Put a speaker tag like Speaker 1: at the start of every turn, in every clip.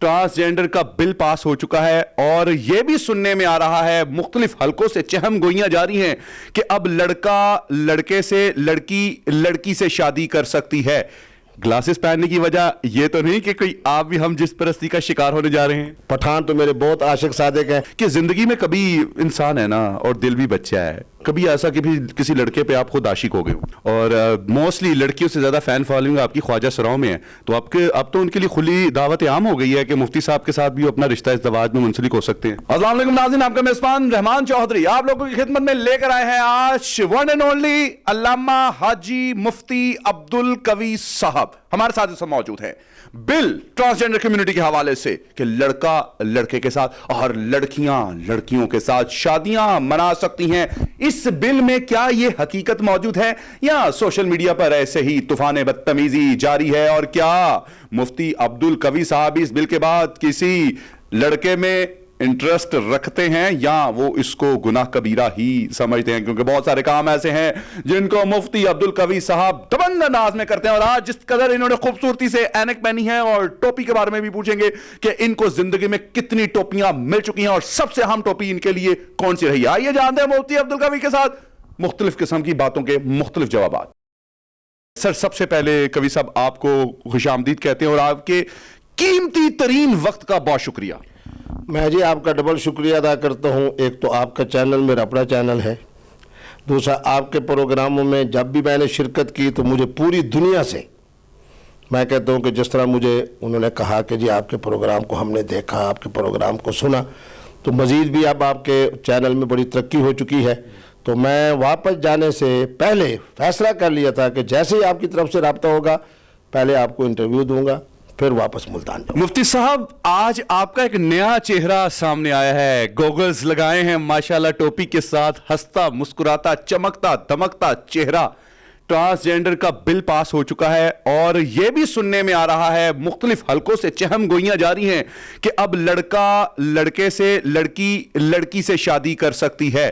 Speaker 1: Transgender کا بل پاس ہو چکا ہے اور یہ بھی سننے میں آ رہا ہے، مختلف حلقوں سے چہم گوئیاں جاری ہیں کہ اب لڑکا لڑکے سے، لڑکی لڑکی سے شادی کر سکتی ہے۔ گلاسز پہننے کی وجہ یہ تو نہیں کہ کوئی آپ بھی ہم جس پرستی کا شکار ہونے جا رہے ہیں؟
Speaker 2: پٹھان تو میرے بہت عاشق صادق ہیں
Speaker 1: کہ زندگی میں کبھی انسان ہے نا اور دل بھی بچہ ہے، کبھی ایسا کہ بھی کسی لڑکے پہ آپ خود عاشق ہو گئے ہوں، اور موسٹلی لڑکیوں سے زیادہ فین فالوئنگ آپ کی خواجہ سراؤں میں ہے، تو اب تو ان کے لیے کھلی دعوت عام ہو گئی ہے کہ مفتی صاحب کے ساتھ بھی اپنا رشتہ ازدواج میں منسلک ہو سکتے ہیں۔ السلام علیکم ناظرین، آپ کا میزبان رحمان چودھری آپ لوگوں کی خدمت میں لے کر آئے ہیں آج ون اینڈ اونلی علامہ حاجی مفتی عبدالقوی صاحب ہمارے ساتھ اس وقت موجود ہیں۔ بل ٹرانسجینڈر کمیونٹی کے حوالے سے کہ لڑکا لڑکے کے ساتھ اور لڑکیاں لڑکیوں کے ساتھ شادیاں منا سکتی ہیں، اس بل میں کیا یہ حقیقت موجود ہے یا سوشل میڈیا پر ایسے ہی طوفان بدتمیزی جاری ہے؟ اور کیا مفتی عبدالقوی صاحب اس بل کے بعد کسی لڑکے میں انٹرسٹ رکھتے ہیں یا وہ اس کو گناہ کبیرہ ہی سمجھتے ہیں؟ کیونکہ بہت سارے کام ایسے ہیں جن کو مفتی عبدالقوی صاحب دبنگ انداز میں کرتے ہیں، اور آج جس قدر انہوں نے خوبصورتی سے اینک پہنی ہے اور ٹوپی کے بارے میں بھی پوچھیں گے کہ ان کو زندگی میں کتنی ٹوپیاں مل چکی ہیں اور سب سے اہم ٹوپی ان کے لیے کون سی رہی ہے۔ آئیے جانتے ہیں مفتی عبدالقوی کے ساتھ مختلف قسم کی باتوں کے مختلف جوابات۔ سر، سب سے پہلے قوی صاحب آپ کو خوش آمدید کہتے ہیں اور آپ کے قیمتی ترین وقت کا بہت شکریہ۔
Speaker 2: میں جی آپ کا ڈبل شکریہ ادا کرتا ہوں۔ ایک تو آپ کا چینل میرا اپنا چینل ہے، دوسرا آپ کے پروگراموں میں جب بھی میں نے شرکت کی تو مجھے پوری دنیا سے، میں کہتا ہوں کہ جس طرح مجھے انہوں نے کہا کہ جی آپ کے پروگرام کو ہم نے دیکھا، آپ کے پروگرام کو سنا، تو مزید بھی اب آپ کے چینل میں بڑی ترقی ہو چکی ہے، تو میں واپس جانے سے پہلے فیصلہ کر لیا تھا کہ جیسے ہی آپ کی طرف سے رابطہ ہوگا پہلے آپ کو انٹرویو دوں گا، پھر واپس ملتان جاؤں۔
Speaker 1: مفتی صاحب، آج آپ کا ایک نیا چہرہ سامنے آیا ہے، گوگلز لگائے ہیں ماشاءاللہ، ٹوپی کے ساتھ ہنستا مسکراتا چمکتا دمکتا چہرہ۔ ٹرانسجینڈر کا بل پاس ہو چکا ہے اور یہ بھی سننے میں آ رہا ہے، مختلف حلقوں سے چہم گوئیاں جاری ہیں کہ اب لڑکا لڑکے سے، لڑکی لڑکی سے شادی کر سکتی ہے۔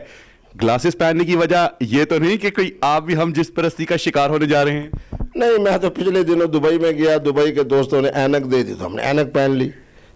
Speaker 1: گلاسز پہننے کی وجہ یہ تو نہیں کہ کوئی آپ بھی ہم جس پرستی کا شکار ہونے جا رہے ہیں؟
Speaker 2: نہیں، میں تو پچھلے دنوں دبئی میں گیا، دبئی کے دوستوں نے اینک دے دی تو ہم نے اینک پہن لی،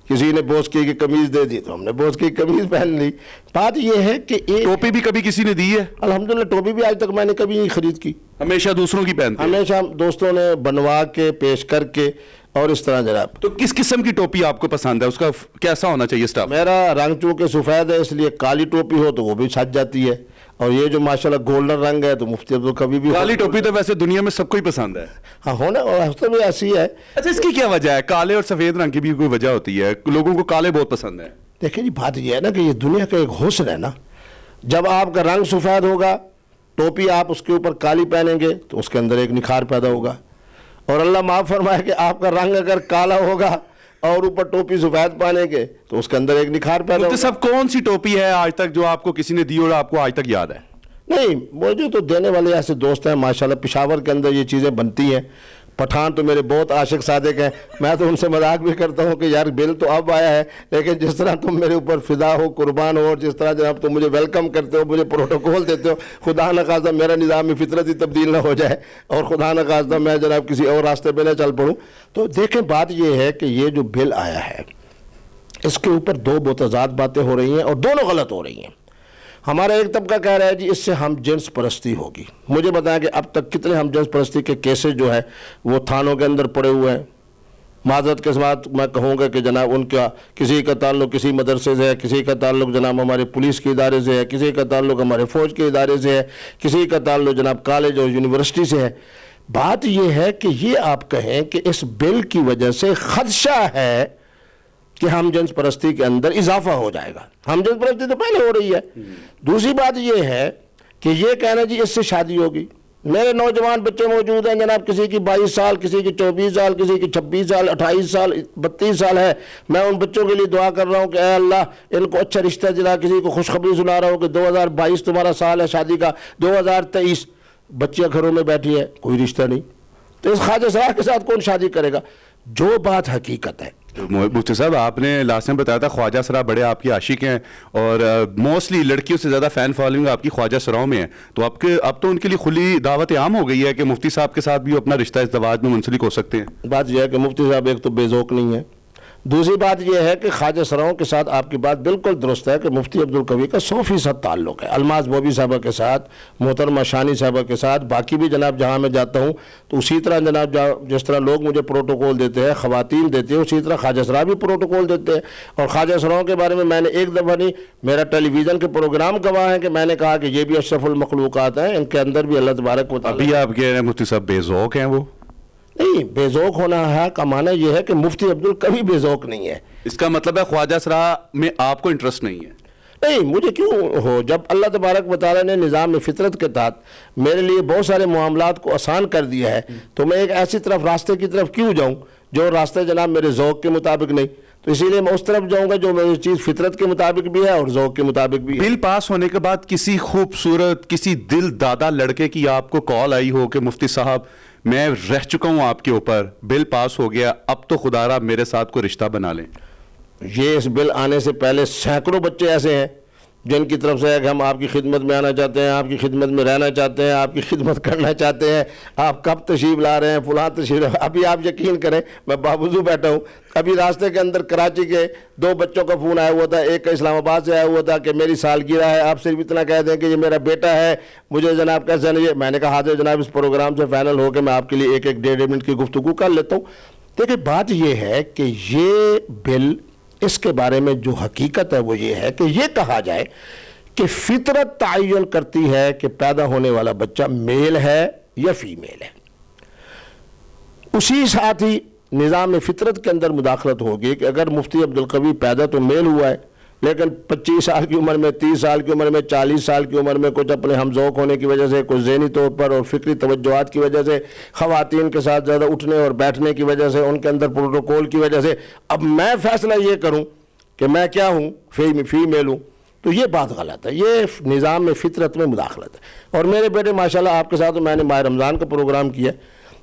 Speaker 2: کسی نے بوسکی کی قمیض دے دی تو ہم نے بوسکی کی قمیض پہن لی۔ بات یہ ہے کہ
Speaker 1: ٹوپی بھی کبھی کسی نے دی ہے؟
Speaker 2: الحمدللہ ٹوپی بھی آج تک میں نے کبھی نہیں خرید کی،
Speaker 1: ہمیشہ دوسروں کی پہنتے ہیں؟
Speaker 2: ہمیشہ دوستوں نے بنوا کے پیش کر کے اور اس طرح جناب۔
Speaker 1: تو کس قسم کی ٹوپی آپ کو پسند ہے؟ اس کا کیسا ہونا چاہیے سٹاف؟
Speaker 2: میرا رنگ چونکہ سفید ہے اس لیے کالی ٹوپی ہو تو وہ بھی سج جاتی ہے، اور یہ جو ماشاءاللہ گولڈن رنگ ہے تو مفتی عبدالقوی بھی۔
Speaker 1: کالی ٹوپی تو ویسے دنیا میں سب کو ہی پسند ہے،
Speaker 2: ہاں ہونا اور بھی ایسی ہے۔
Speaker 1: اچھا، اس کی کیا وجہ ہے؟ کالے اور سفید رنگ کی بھی کوئی وجہ ہوتی ہے؟ لوگوں کو کالے بہت پسند ہے۔
Speaker 2: دیکھیں جی، بات یہ ہے نا کہ یہ دنیا کا ایک حسن ہے نا، جب آپ کا رنگ سفید ہوگا، ٹوپی آپ اس کے اوپر کالی پہنیں گے تو اس کے اندر ایک نکھار پیدا ہوگا، اور اللہ معاف فرمائے کہ آپ کا رنگ اگر کالا ہوگا اور اوپر ٹوپی سفید پہنیں گے تو اس کے اندر ایک نکھار پیدا ہوگا۔
Speaker 1: سب کون سی ٹوپی ہے آج تک جو آپ کو کسی نے دی اور آپ کو آج تک یاد ہے؟
Speaker 2: نہیں، مجھے تو دینے والے ایسے دوست ہیں ماشاءاللہ، پشاور کے اندر یہ چیزیں بنتی ہیں، پٹھان تو میرے بہت عاشق صادق ہیں، میں تو ان سے مذاق بھی کرتا ہوں کہ یار بل تو اب آیا ہے لیکن جس طرح تم میرے اوپر فدا ہو، قربان ہو، اور جس طرح جناب تم مجھے ویلکم کرتے ہو، مجھے پروٹوکول دیتے ہو، خدا نخواستہ میرا نظام فطرت ہی تبدیل نہ ہو جائے اور خدا نخواستہ میں جناب کسی اور راستے پہ نہ چل پڑوں۔ تو دیکھیں، بات یہ ہے کہ یہ جو بل آیا ہے اس کے اوپر دو متضاد باتیں ہو رہی ہیں اور دونوں غلط ہو رہی ہیں۔ ہمارا ایک طبقہ کہہ رہا ہے جی اس سے ہم جنس پرستی ہوگی۔ مجھے بتائیں کہ اب تک کتنے ہم جنس پرستی کے کیسز جو ہے وہ تھانوں کے اندر پڑے ہوئے ہیں۔ معذرت کے ساتھ میں کہوں گا کہ جناب ان کا کسی کا تعلق کسی مدرسے سے ہے، کسی کا تعلق جناب ہمارے پولیس کے ادارے سے ہے، کسی کا تعلق ہمارے فوج کے ادارے سے ہے، کسی کا تعلق جناب کالج اور یونیورسٹی سے ہے۔ بات یہ ہے کہ یہ آپ کہیں کہ اس بل کی وجہ سے خدشہ ہے کہ ہم جنس پرستی کے اندر اضافہ ہو جائے گا۔ ہم جنس پرستی تو پہلے ہو رہی ہے۔ دوسری بات یہ ہے کہ یہ کہنا جی اس سے شادی ہوگی۔ میرے نوجوان بچے موجود ہیں جناب، کسی کی 22 سال، کسی کی 24 سال، کسی کی 26 سال، 28 سال، 32 سال ہے۔ میں ان بچوں کے لیے دعا کر رہا ہوں کہ اے اللہ ان کو اچھا رشتہ دلا، کسی کو خوشخبری سنا رہا ہوں کہ 2022 تمہارا سال ہے شادی کا، 2023 بچیاں گھروں میں بیٹھی ہے، کوئی رشتہ نہیں، تو اس خواجہ سرا کے ساتھ کون شادی کرے گا؟ جو بات حقیقت ہے۔
Speaker 1: مفتی صاحب، آپ نے لاسٹ میں بتایا تھا خواجہ سرا بڑے آپ کی عاشق ہیں اور موسٹلی لڑکیوں سے زیادہ فین فالوئنگ آپ کی خواجہ سراؤں میں ہے، تو اب تو ان کے لیے کھلی دعوت عام ہو گئی ہے کہ مفتی صاحب کے ساتھ بھی اپنا رشتہ ازدواج میں منسلک ہو سکتے ہیں۔
Speaker 2: بات یہ ہے کہ مفتی صاحب ایک تو بے ذوق نہیں ہے، دوسری بات یہ ہے کہ خواجہ سراؤں کے ساتھ آپ کی بات بالکل درست ہے کہ مفتی عبدالقوی کا 100% تعلق ہے الماس بوبی صاحبہ کے ساتھ، محترمہ شانی صاحبہ کے ساتھ، باقی بھی جناب جہاں میں جاتا ہوں تو اسی طرح جناب جس طرح لوگ مجھے پروٹوکول دیتے ہیں، خواتین دیتے ہیں، اسی طرح خواجہ سراؤں بھی پروٹوکول دیتے ہیں. اور خواجہ سراؤں کے بارے میں نے ایک دفعہ نہیں، میرا ٹیلی ویژن کے پروگرام گواہ ہے کہ میں نے کہا کہ یہ بھی اشرف المخلوقات ہیں، ان کے اندر بھی اللہ تبارک و تعالیٰ.
Speaker 1: ابھی آپ کہہ رہے ہیں مفتی صاحب بے ذوق ہیں، وہ
Speaker 2: نہیں، بے ذوق ہونا ہے کا معنی یہ ہے کہ مفتی عبدالقوی بے ذوق نہیں ہے.
Speaker 1: اس کا مطلب ہے خواجہ سرا میں آپ کو انٹرسٹ نہیں ہے.
Speaker 2: نہیں، مجھے کیوں ہو، جب اللہ تبارک و تعالیٰ نے نظام فطرت کے تحت میرے لیے بہت سارے معاملات کو آسان کر دیا ہے تو میں ایک ایسی راستے کی طرف کیوں جاؤں جو راستے جناب میرے ذوق کے مطابق نہیں. تو اسی لیے میں اس طرف جاؤں گا جو میری چیز فطرت کے مطابق بھی ہے اور ذوق کے مطابق بھی ہے.
Speaker 1: بل پاس ہونے کے بعد کسی خوبصورت کسی دل دادا لڑکے کی آپ کو کال آئی ہو کہ مفتی صاحب میں رہ چکا ہوں آپ کے اوپر، بل پاس ہو گیا، اب تو خدا را میرے ساتھ کوئی رشتہ بنا لیں؟
Speaker 2: یہ اس بل آنے سے پہلے سینکڑوں بچے ایسے ہیں جن کی طرف سے ہے کہ ہم آپ کی خدمت میں آنا چاہتے ہیں، آپ کی خدمت میں رہنا چاہتے ہیں، آپ کی خدمت کرنا چاہتے ہیں، آپ کب تشریف لا رہے ہیں، فلاں تشریف. ابھی آپ یقین کریں میں باوضو بیٹھا ہوں، ابھی راستے کے اندر کراچی کے 2 بچوں کا فون آیا ہوا تھا، ایک کا اسلام آباد سے آیا ہوا تھا کہ میری سالگرہ ہے، آپ صرف اتنا کہہ دیں کہ یہ میرا بیٹا ہے، مجھے جناب کیسے نہیں. میں نے کہا حاضر جناب اس پروگرام سے فائنل ہو کے میں آپ کے لیے 1-1 منٹ کی گفتگو کر لیتا ہوں. دیکھیں بات یہ ہے کہ یہ بل، اس کے بارے میں جو حقیقت ہے وہ یہ ہے کہ یہ کہا جائے کہ فطرت تعین کرتی ہے کہ پیدا ہونے والا بچہ میل ہے یا فیمیل ہے. اسی ساتھ ہی نظام فطرت کے اندر مداخلت ہوگی کہ اگر مفتی عبدالقوی پیدا تو میل ہوا ہے لیکن 25 سال کی عمر میں، 30 سال کی عمر میں، 40 سال کی عمر میں کچھ اپنے ہم ذوق ہونے کی وجہ سے، کچھ ذہنی طور پر اور فکری توجہات کی وجہ سے، خواتین کے ساتھ زیادہ اٹھنے اور بیٹھنے کی وجہ سے، ان کے اندر پروٹوکول کی وجہ سے اب میں فیصلہ یہ کروں کہ میں کیا ہوں، فیمیل ہوں، تو یہ بات غلط ہے. یہ نظام میں فطرت میں مداخلت ہے. اور میرے بیٹے ماشاءاللہ آپ کے ساتھ میں نے ماہ رمضان کا پروگرام کیا،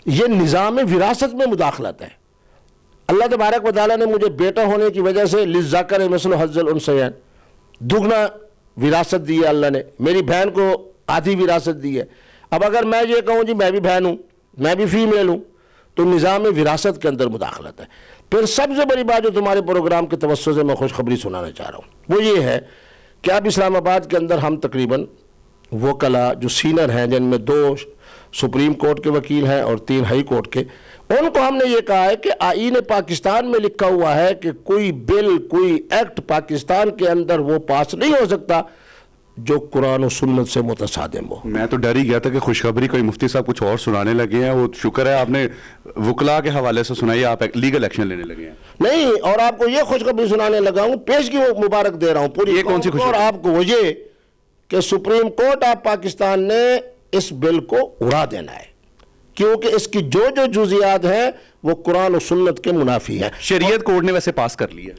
Speaker 2: یہ نظام وراثت میں مداخلت ہے. اللہ تبارک و تعالیٰ نے مجھے بیٹا ہونے کی وجہ سے للذکر مثل حظ الانثیین دگنا وراثت دی ہے. اللہ نے میری بہن کو آدھی وراثت دی ہے. اب اگر میں یہ کہوں جی میں بھی بہن ہوں، میں بھی فیمیل ہوں، تو نظام وراثت کے اندر مداخلت ہے. پھر سب سے بڑی بات جو تمہارے پروگرام کے توسط سے میں خوشخبری سنانا چاہ رہا ہوں وہ یہ ہے کہ اب اسلام آباد کے اندر ہم تقریباً وکلا جو سینئر ہیں، جن میں 2 سپریم کورٹ کے وکیل ہیں اور 3 ہائی کورٹ کے، ان کو ہم نے یہ کہا ہے کہ آئین پاکستان میں لکھا ہوا ہے کہ کوئی بل، کوئی ایکٹ پاکستان کے اندر وہ پاس نہیں ہو سکتا جو قرآن و سنت سے متصادم ہو.
Speaker 1: میں تو ڈر ہی گیا تھا کہ خوشخبری کوئی مفتی صاحب کچھ اور سنانے لگے ہیں. وہ شکر ہے آپ نے وکلا کے حوالے سے سنائی، آپ لیگل ایکشن لینے لگے ہیں.
Speaker 2: نہیں، اور آپ کو یہ خوشخبری سنانے لگا ہوں، پیش کی مبارک دے رہا ہوں پوری.
Speaker 1: یہ کون سی خوشخبری؟
Speaker 2: اور آپ کو وہ یہ کہ سپریم کورٹ آف پاکستان نے اس بل کو اڑا دینا ہے کیونکہ اس کی جو جزیات ہیں وہ قرآن و سنت کے منافی ہیں.
Speaker 1: شریعت کورٹ نے ویسے پاس کر لیا.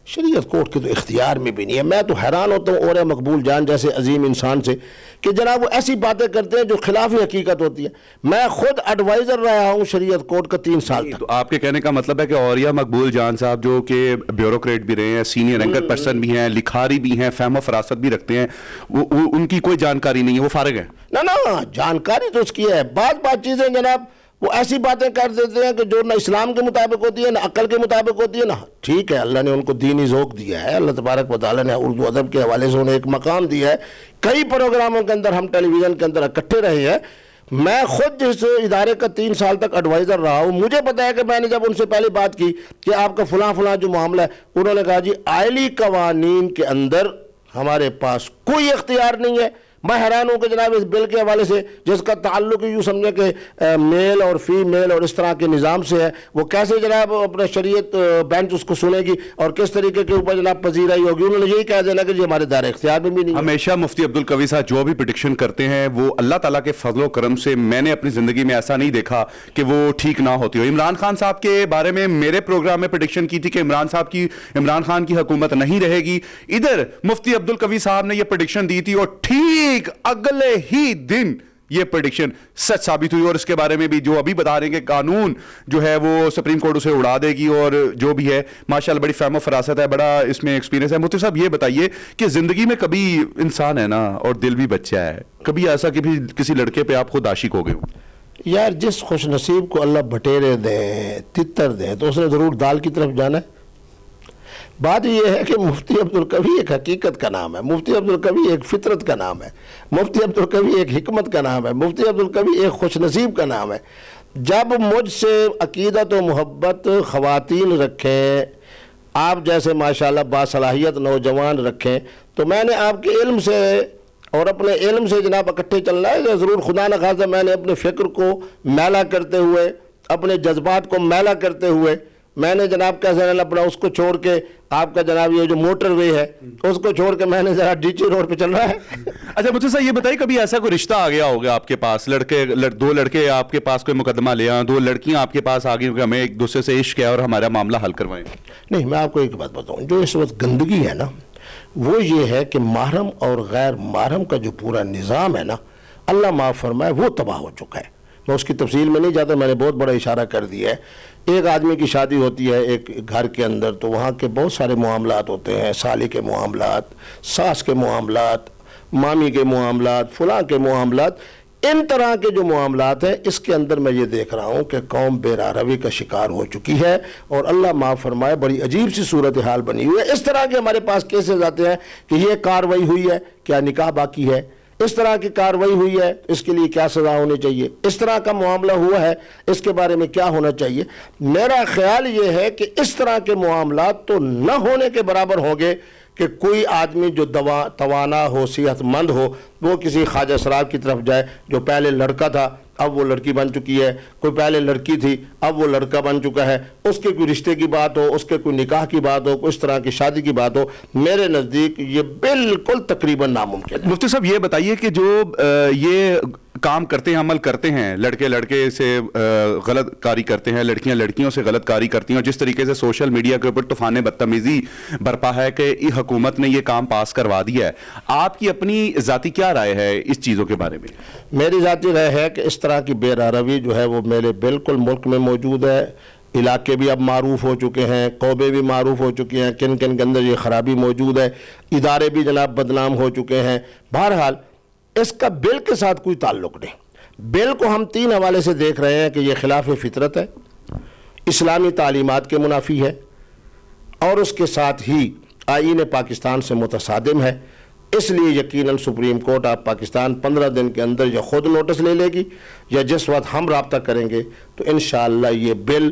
Speaker 2: شریعت کورٹ کے تو اختیار میں بھی نہیں ہے. میں تو حیران ہوتا ہوں اور مقبول جان جیسے عظیم انسان سے کہ جناب وہ ایسی باتیں کرتے ہیں جو خلاف حقیقت ہوتی ہے. میں خود ایڈوائزر رہا ہوں شریعت کورٹ کا 3 سال تک.
Speaker 1: تو آپ کے کہنے کا مطلب ہے کہ اوریا مقبول جان صاحب جو کہ بیوروکریٹ بھی رہے ہیں، سینئر اینکر پرسن بھی ہیں، لکھاری بھی ہیں، فہم و فراست بھی رکھتے ہیں، وہ ان کی کوئی جانکاری نہیں ہے، وہ فارغ ہیں؟
Speaker 2: نہ جانکاری تو اس کی ہے. بعض چیزیں جناب وہ ایسی باتیں کر دیتے ہیں کہ جو نہ اسلام کے مطابق ہوتی ہے، نہ عقل کے مطابق ہوتی ہے. نہ ٹھیک ہے، اللہ نے ان کو دینی ذوق دیا ہے، اللہ تبارک و تعالیٰ نے اردو ادب کے حوالے سے انہیں ایک مقام دیا ہے. کئی پروگراموں کے اندر ہم ٹیلی ویژن کے اندر اکٹھے رہے ہیں. میں خود جس ادارے کا 3 سال تک ایڈوائزر رہا ہوں، مجھے پتا ہے کہ میں نے جب ان سے پہلی بات کی کہ آپ کا فلاں جو معاملہ ہے، انہوں نے کہا جی آئلی قوانین کے اندر ہمارے پاس کوئی اختیار نہیں ہے. میں حیران ہوں کہ جناب اس بل کے حوالے سے جس کا تعلق یوں سمجھے کہ میل اور فیمیل اور اس طرح کے نظام سے ہے، وہ کیسے جناب اپنا شریعت بینچ اس کو سنے گی اور کس طریقے کے اوپر جناب پذیرائی ہوگی. انہوں نے یہی کہہ دینا کہ جی ہمارے دائرۂ اختیار میں بھی نہیں.
Speaker 1: ہمیشہ مفتی عبدالقوی صاحب جو بھی پریڈکشن کرتے ہیں وہ اللہ تعالیٰ کے فضل و کرم سے میں نے اپنی زندگی میں ایسا نہیں دیکھا کہ وہ ٹھیک نہ ہوتی ہو. عمران خان صاحب کے بارے میں میرے پروگرام میں پریڈکشن کی تھی کہ عمران خان کی حکومت نہیں رہے گی. ادھر مفتی عبدالقوی صاحب نے یہ پریڈکشن دی تھی اور ٹھیک اگلے ہی دن یہ پریڈکشن سچ ثابت ہوئی. اور اس کے بارے میں بھی جو ابھی بتا رہے ہیں کہ قانون جو ہے وہ سپریم کورٹ اسے اڑا دے گی اور جو بھی ہے ماشاءاللہ بڑی فہم و فراست ہے، بڑا اس میں ایکسپیرینس ہے. مفتی صاحب یہ بتائیے کہ زندگی میں کبھی انسان ہے نا اور دل بھی بچہ ہے، کبھی ایسا کہ بھی کسی لڑکے پہ آپ خود عاشق ہو گئے ہوں؟
Speaker 2: یار جس خوش نصیب کو اللہ بٹیرے دیں، تتر دیں، تو اس نے ضرور دال کی طرف جانا ہے. بات یہ ہے کہ مفتی عبدالقوی ایک حقیقت کا نام ہے، مفتی عبدالقوی ایک فطرت کا نام ہے، مفتی عبدالقوی ایک حکمت کا نام ہے، مفتی عبدالقوی ایک خوش نصیب کا نام ہے۔ جب مجھ سے عقیدت و محبت خواتین رکھیں، آپ جیسے ماشاءاللہ باصلاحیت نوجوان رکھیں، تو میں نے آپ کے علم سے اور اپنے علم سے جناب اکٹھے چلنا ہے۔ ضرور خدا نخواستہ میں نے اپنے فکر کو میلا کرتے ہوئے، اپنے جذبات کو میلا کرتے ہوئے، میں نے جناب کیسے اپنا اس کو چھوڑ کے آپ کا جناب یہ جو موٹر وے ہے اس کو چھوڑ کے میں نے ذرا ڈی جی روڈ پہ چل رہا ہے۔
Speaker 1: اچھا مجھے صاحب یہ بتائیے، کبھی ایسا کوئی رشتہ آ گیا ہوگا آپ کے پاس، دو لڑکے آپ کے پاس کوئی مقدمہ لے آئیں، دو لڑکیاں آپ کے پاس آ گئی کہ ہمیں ایک دوسرے سے عشق ہے اور ہمارا معاملہ حل کروائیں؟
Speaker 2: نہیں، میں آپ کو ایک بات بتاؤں، جو اس وقت گندگی ہے نا وہ یہ ہے کہ محرم اور غیر محرم کا جو پورا نظام ہے نا، اللہ معاف فرمائے، وہ تباہ ہو چکا ہے۔ میں اس کی تفصیل میں نہیں جاتا، میں نے بہت بڑا اشارہ کر دیا ہے۔ ایک آدمی کی شادی ہوتی ہے ایک گھر کے اندر، تو وہاں کے بہت سارے معاملات ہوتے ہیں، سالی کے معاملات، ساس کے معاملات، مامی کے معاملات، فلاں کے معاملات، ان طرح کے جو معاملات ہیں، اس کے اندر میں یہ دیکھ رہا ہوں کہ قوم بے راروی کا شکار ہو چکی ہے، اور اللہ معاف فرمائے بڑی عجیب سی صورتحال بنی ہوئی ہے۔ اس طرح کے ہمارے پاس کیسز آتے ہیں کہ یہ کارروائی ہوئی ہے، کیا نکاح باقی ہے، اس طرح کی کارروائی ہوئی ہے، اس کے لیے کیا سزا ہونی چاہیے، اس طرح کا معاملہ ہوا ہے، اس کے بارے میں کیا ہونا چاہیے۔ میرا خیال یہ ہے کہ اس طرح کے معاملات تو نہ ہونے کے برابر ہوں گے کہ کوئی آدمی جو توانا ہو، صحت مند ہو، وہ کسی خواجہ سراب کی طرف جائے، جو پہلے لڑکا تھا اب وہ لڑکی بن چکی ہے، کوئی پہلے لڑکی تھی اب وہ لڑکا بن چکا ہے، اس کے کوئی رشتے کی بات ہو، اس کے کوئی نکاح کی بات ہو، اس طرح کی شادی کی بات ہو، میرے نزدیک یہ بالکل تقریباً ناممکن ہے۔
Speaker 1: مفتی صاحب یہ بتائیے کہ جو یہ کام کرتے ہیں، عمل کرتے ہیں، لڑکے سے غلط کاری کرتے ہیں، لڑکیاں لڑکیوں سے غلط کاری کرتی ہیں، اور جس طریقے سے سوشل میڈیا کے اوپر طوفان بدتمیزی برپا ہے کہ حکومت نے یہ کام پاس کروا دیا ہے، آپ کی اپنی ذاتی کیا رائے ہے اس چیزوں کے بارے میں؟
Speaker 2: میری ذاتی رائے ہے کہ اس طرح کی بے راروی جو ہے وہ میرے بالکل ملک میں موجود ہے۔ علاقے بھی اب معروف ہو چکے ہیں، قوبے بھی معروف ہو چکے ہیں، کن کن کے اندر یہ خرابی موجود ہے، ادارے بھی جناب بدنام ہو چکے ہیں۔ بہرحال اس کا بل کے ساتھ کوئی تعلق نہیں۔ بل کو ہم 3 حوالے سے دیکھ رہے ہیں کہ یہ خلاف فطرت ہے، اسلامی تعلیمات کے منافی ہے، اور اس کے ساتھ ہی آئین پاکستان سے متصادم ہے۔ اس لیے یقیناً سپریم کورٹ آپ پاکستان 15 دن کے اندر یا خود نوٹس لے لے گی، یا جس وقت ہم رابطہ کریں گے تو انشاءاللہ یہ بل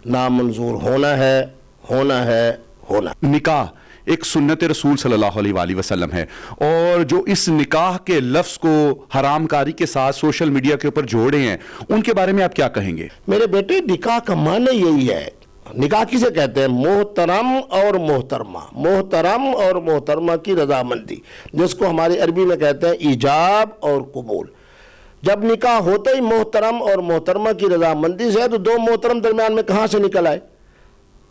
Speaker 2: نامنظور ہونا ہے۔
Speaker 1: نکاح ایک سنت رسول صلی اللہ علیہ وآلہ وسلم ہے، اور جو اس نکاح کے لفظ کو حرام کاری کے ساتھ سوشل میڈیا کے اوپر جوڑے ہیں، ان کے بارے میں آپ کیا کہیں گے؟
Speaker 2: میرے بیٹے، نکاح کا معنی یہی ہے۔ نکاح کسے کہتے ہیں؟ محترم اور محترمہ، محترم اور محترمہ کی رضامندی، جس کو ہماری عربی میں کہتے ہیں ایجاب اور قبول۔ جب نکاح ہوتا ہی محترم اور محترمہ کی رضامندی سے ہے، تو 2 محترم درمیان میں کہاں سے نکل آئے؟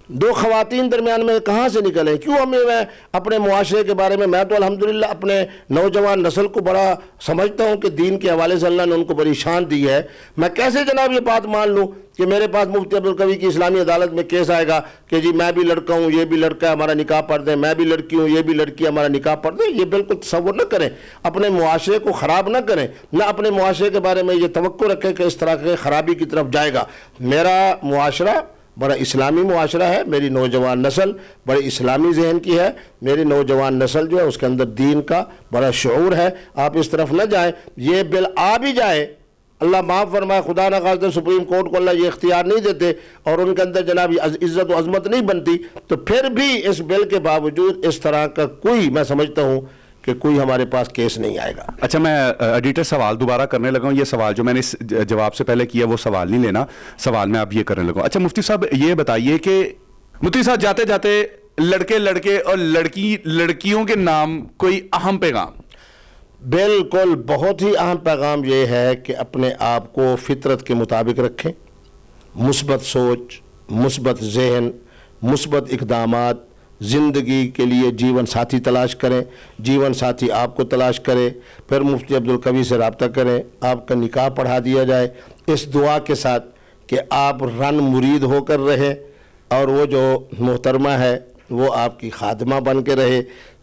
Speaker 2: 2 خواتین درمیان میں کہاں سے نکلے؟ کیوں ہمیں میں اپنے معاشرے کے بارے میں تو الحمدللہ اپنے نوجوان نسل کو بڑا سمجھتا ہوں کہ دین کے حوالے سے اللہ نے ان کو بڑی شان دی ہے۔ میں کیسے جناب یہ بات مان لوں کہ میرے پاس مفتی عبدالقوی کی اسلامی عدالت میں کیس آئے گا کہ جی میں بھی لڑکا ہوں، یہ بھی لڑکا ہے، ہمارا نکاح پڑھ دیں، میں بھی لڑکی ہوں، یہ بھی لڑکی ہے، ہمارا نکاح پڑھ دیں؟ یہ بالکل تصور نہ کریں، اپنے معاشرے کو خراب نہ کریں، نہ اپنے معاشرے کے بارے میں یہ توقع رکھیں کہ اس طرح کے خرابی کی طرف جائے گا۔ میرا معاشرہ بڑا اسلامی معاشرہ ہے، میری نوجوان نسل بڑے اسلامی ذہن کی ہے، میری نوجوان نسل جو ہے اس کے اندر دین کا بڑا شعور ہے۔ آپ اس طرف نہ جائیں، یہ بل آ بھی جائے، اللہ معاف فرمائے، خدا نہ خواستہ سپریم کورٹ کو اللہ یہ اختیار نہیں دیتے اور ان کے اندر جناب عزت و عظمت نہیں بنتی، تو پھر بھی اس بل کے باوجود اس طرح کا کوئی، میں سمجھتا ہوں کہ کوئی ہمارے پاس کیس نہیں آئے گا۔
Speaker 1: اچھا، میں ایڈیٹر سوال دوبارہ کرنے لگا ہوں، یہ سوال جو میں نے اس جواب سے پہلے کیا وہ سوال نہیں لینا، سوال میں اب یہ کرنے لگا ہوں۔ اچھا مفتی صاحب یہ بتائیے کہ مفتی صاحب جاتے جاتے لڑکے اور لڑکیوں کے نام کوئی اہم پیغام؟
Speaker 2: بالکل، بہت ہی اہم پیغام یہ ہے کہ اپنے آپ کو فطرت کے مطابق رکھیں، مثبت سوچ، مثبت ذہن، مثبت اقدامات، زندگی کے لیے جیون ساتھی تلاش کریں، جیون ساتھی آپ کو تلاش کرے، پھر مفتی عبدالقوی سے رابطہ کریں، آپ کا نکاح پڑھا دیا جائے، اس دعا کے ساتھ کہ آپ رن مرید ہو کر رہیں اور وہ جو محترمہ ہے وہ آپ کی خادمہ بن کے رہے،